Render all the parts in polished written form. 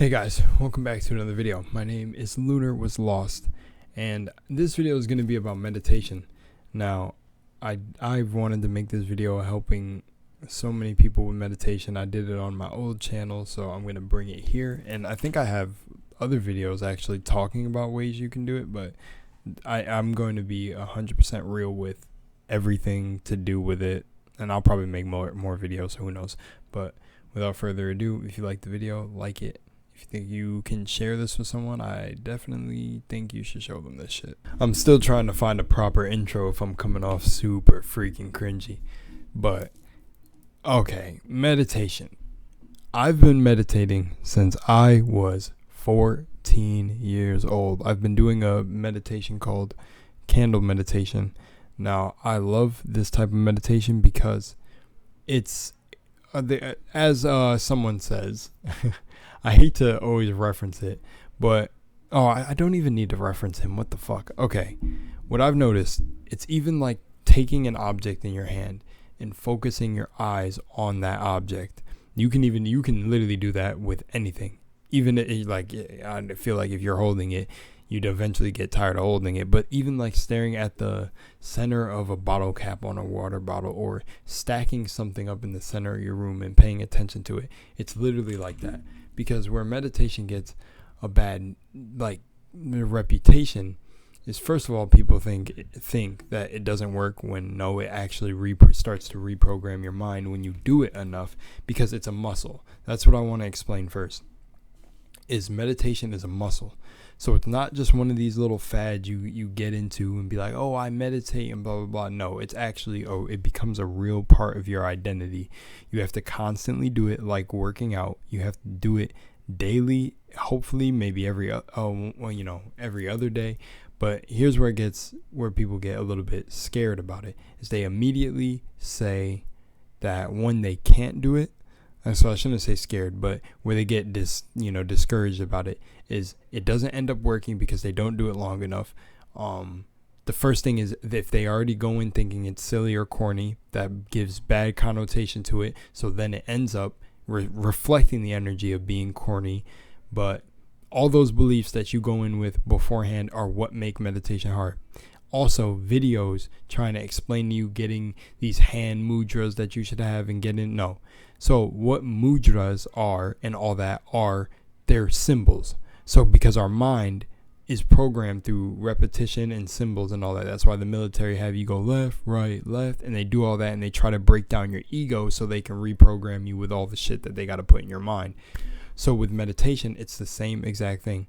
Hey guys, welcome back to another video. My name is LUNARWASLOST, and this video is going to be about meditation. Now, I've wanted to make this video helping so many people with meditation. I did it on my old channel, so I'm going to bring it here. And I think I have other videos actually talking about ways you can do it, but I'm going to be 100% real with everything to do with it. And I'll probably make more videos, so who knows. But without further ado, if you like the video, like it. If you think you can share this with someone, I definitely think you should show them this shit. I'm still trying to find a proper intro if I'm coming off super freaking cringy. But, okay, meditation. I've been meditating since I was 14 years old. I've been doing a meditation called candle meditation. Now, I love this type of meditation because it's, as someone says, I hate to always reference it, but I don't even need to reference him. What the fuck? Okay, what I've noticed, it's even like taking an object in your hand and focusing your eyes on that object. You can literally do that with anything. Even like, I feel like if you're holding it, you'd eventually get tired of holding it. But even like staring at the center of a bottle cap on a water bottle, or stacking something up in the center of your room and paying attention to it, it's literally like that. Because where meditation gets a bad reputation is, first of all, people think that it doesn't work, when no, it actually starts to reprogram your mind when you do it enough, because it's a muscle. That's what I want to explain first. Is meditation is a muscle. So it's not just one of these little fads you get into and be like, oh, I meditate and blah, blah, blah. No, it's actually, it becomes a real part of your identity. You have to constantly do it, like working out. You have to do it daily, hopefully maybe every other day. But here's where people get a little bit scared about it, is they immediately say that when they can't do it. And so I shouldn't say scared, but where they get discouraged about it is it doesn't end up working because they don't do it long enough. The first thing is, if they already go in thinking it's silly or corny, that gives bad connotation to it. So then it ends up reflecting the energy of being corny. But all those beliefs that you go in with beforehand are what make meditation hard. Also, videos trying to explain to you getting these hand mudras that you should have and no. So what mudras are and all that are, they're symbols. So because our mind is programmed through repetition and symbols and all that. That's why the military have you go left, right, left, and they do all that, and they try to break down your ego so they can reprogram you with all the shit that they got to put in your mind. So with meditation, it's the same exact thing.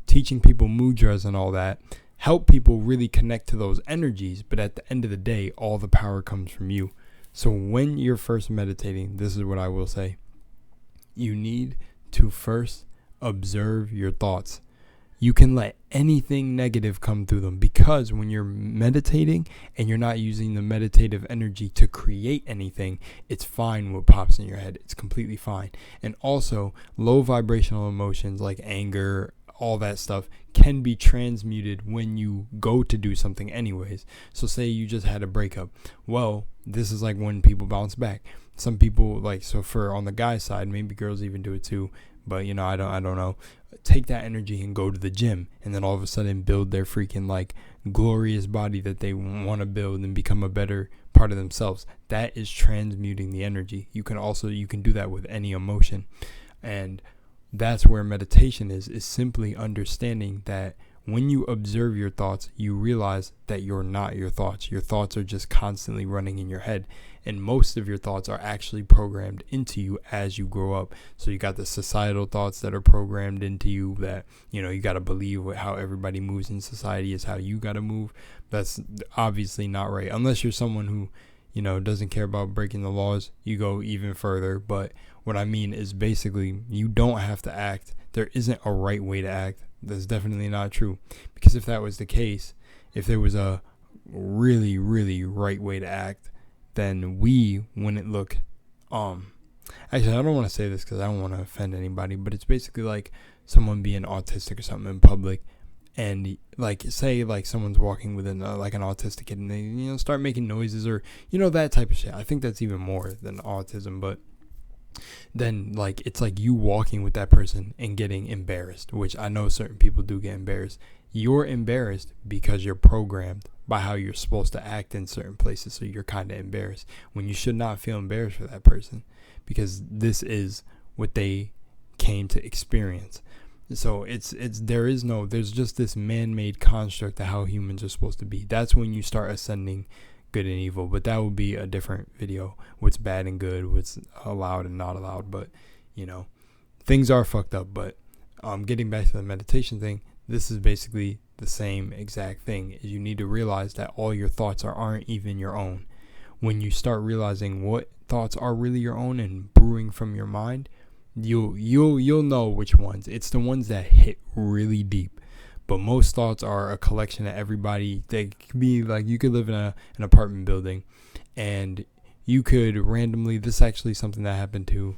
Teaching people mudras and all that help people really connect to those energies, but at the end of the day, all the power comes from you. So when you're first meditating, this is what I will say. You need to first observe your thoughts. You can let anything negative come through them, because when you're meditating and you're not using the meditative energy to create anything, it's fine what pops in your head. It's completely fine. And also, low vibrational emotions like anger, all that stuff can be transmuted when you go to do something anyways. So say you just had a breakup. Well, this is like when people bounce back. Some people on the guy side, maybe girls even do it too, but I don't know. Take that energy and go to the gym, and then all of a sudden build their freaking glorious body that they want to build and become a better part of themselves. That is transmuting the energy. You can do that with any emotion. And that's where meditation is simply understanding that when you observe your thoughts, you realize that you're not your thoughts. Your thoughts are just constantly running in your head. And most of your thoughts are actually programmed into you as you grow up. So you got the societal thoughts that are programmed into you, that, you got to believe how everybody moves in society is how you got to move. That's obviously not right. Unless you're someone who, doesn't care about breaking the laws, you go even further. But what I mean is, basically, you don't have to act. There isn't a right way to act. That's definitely not true. Because if that was the case, if there was a really, really right way to act, then we wouldn't look, actually, I don't want to say this because I don't want to offend anybody, but it's basically like someone being autistic or something in public, and say someone's walking with an autistic kid, and they start making noises, or that type of shit. I think that's even more than autism. But then like it's like you walking with that person and getting embarrassed, which I know certain people do get embarrassed. You're embarrassed because you're programmed by how you're supposed to act in certain places, so you're kind of embarrassed when you should not feel embarrassed for that person, because this is what they came to experience. So there's just this man-made construct of how humans are supposed to be. That's when you start ascending good and evil, but that would be a different video. What's bad and good, what's allowed and not allowed. But things are fucked up. But getting back to the meditation thing, this is basically the same exact thing. Is you need to realize that all your thoughts aren't even your own. When you start realizing what thoughts are really your own and brewing from your mind, you'll know which ones. It's the ones that hit really deep. But most thoughts are a collection of everybody. They could be like, you could live in an apartment building, and you could randomly, this is actually something that happened to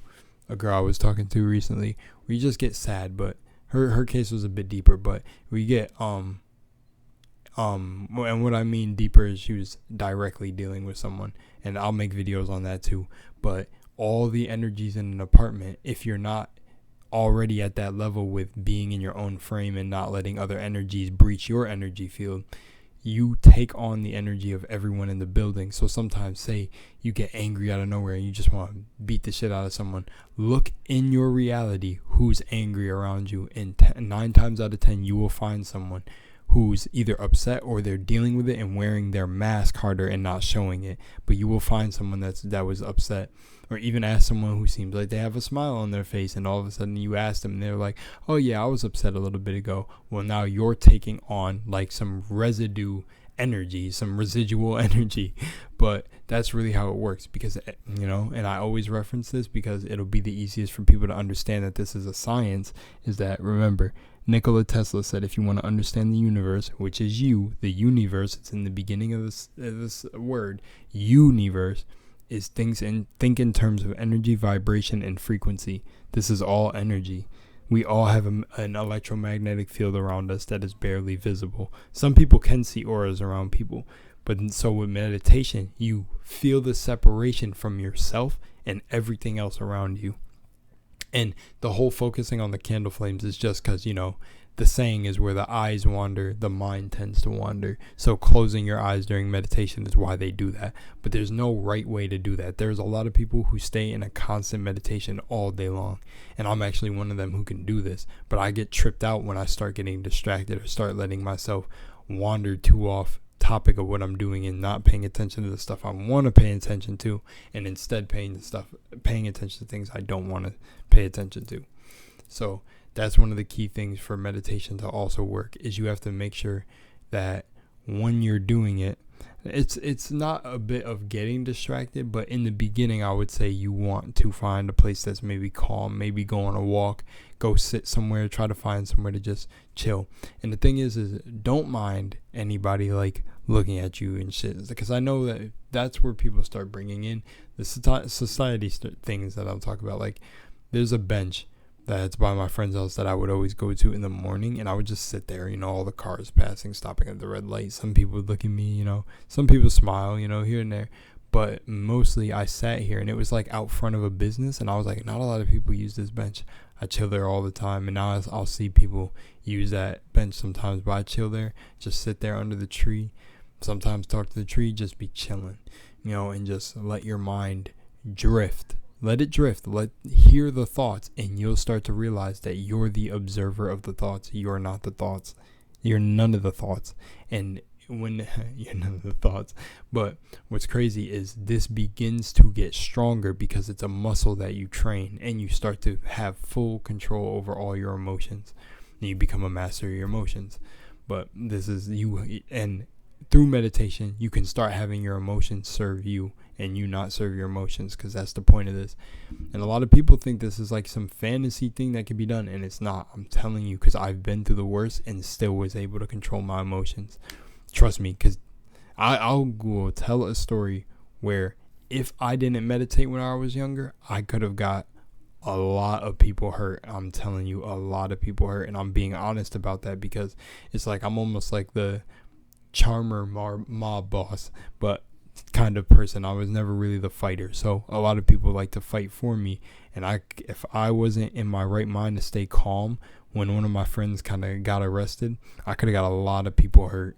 a girl I was talking to recently, where you just get sad. But her case was a bit deeper. But we get and what I mean deeper is she was directly dealing with someone, and I'll make videos on that too. But all the energies in an apartment, if you're not already at that level with being in your own frame and not letting other energies breach your energy field, you take on the energy of everyone in the building. So sometimes, say you get angry out of nowhere and you just want to beat the shit out of someone, look in your reality who's angry around you, and 9 times out of 10 you will find someone who's either upset or they're dealing with it and wearing their mask harder and not showing it. But you will find someone that was upset. Or even ask someone who seems like they have a smile on their face, and all of a sudden you ask them and they're like, oh yeah, I was upset a little bit ago. Well, now you're taking on like some residue energy, some residual energy. But that's really how it works, because and I always reference this because it'll be the easiest for people to understand that this is a science, is that, remember, Nikola Tesla said, if you want to understand the universe, which is the universe, it's in the beginning of this word, universe, is think in terms of energy, vibration, and frequency. This is all energy. We all have an electromagnetic field around us that is barely visible. Some people can see auras around people, but so with meditation, you feel the separation from yourself and everything else around you. And the whole focusing on the candle flames is just because, the saying is, where the eyes wander, the mind tends to wander. So closing your eyes during meditation is why they do that. But there's no right way to do that. There's a lot of people who stay in a constant meditation all day long. And I'm actually one of them who can do this. But I get tripped out when I start getting distracted or start letting myself wander too off topic of what I'm doing and not paying attention to the stuff I want to pay attention to, and instead paying attention to things I don't want to pay attention to. So that's one of the key things for meditation to also work, is you have to make sure that when you're doing it, it's not a bit of getting distracted, but in the beginning I would say you want to find a place that's maybe calm, maybe go on a walk, go sit somewhere, try to find somewhere to just chill. And the thing is don't mind anybody like looking at you and shit, because I know that that's where people start bringing in the society things that I'll talk about. Like, there's a bench that's by my friend's house that I would always go to in the morning, and I would just sit there, all the cars passing, stopping at the red light. Some people would look at me, some people smile, here and there, but mostly I sat here, and it was like out front of a business, and I was like, not a lot of people use this bench. I chill there all the time, and now I'll see people use that bench sometimes, but I chill there, just sit there under the tree, sometimes talk to the tree, just be chilling, and just let your mind drift. Let it drift. Hear the thoughts, and you'll start to realize that you're the observer of the thoughts. You're not the thoughts. You're none of the thoughts. And when you're none of the thoughts. But what's crazy is this begins to get stronger because it's a muscle that you train, and you start to have full control over all your emotions. And you become a master of your emotions. But this is you, and through meditation, you can start having your emotions serve you and you not serve your emotions, because that's the point of this. And a lot of people think this is like some fantasy thing that can be done, and it's not. I'm telling you, because I've been through the worst and still was able to control my emotions. Trust me, because I'll go tell a story where if I didn't meditate when I was younger, I could have got a lot of people hurt. I'm telling you, a lot of people hurt, and I'm being honest about that, because it's like I'm almost like the charmer mob boss, but kind of person. I was never really the fighter. So a lot of people like to fight for me. And if I wasn't in my right mind to stay calm when one of my friends kind of got arrested, I could have got a lot of people hurt.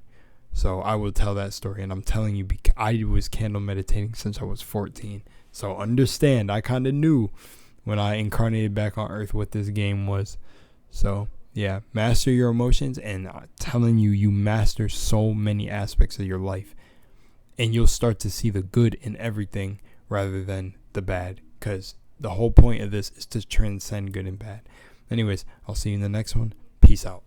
So I will tell that story. And I'm telling you, I was candle meditating since I was 14. So understand, I kind of knew when I incarnated back on Earth what this game was. So yeah, master your emotions. And I'm telling you, you master so many aspects of your life. And you'll start to see the good in everything rather than the bad. Because the whole point of this is to transcend good and bad. Anyways, I'll see you in the next one. Peace out.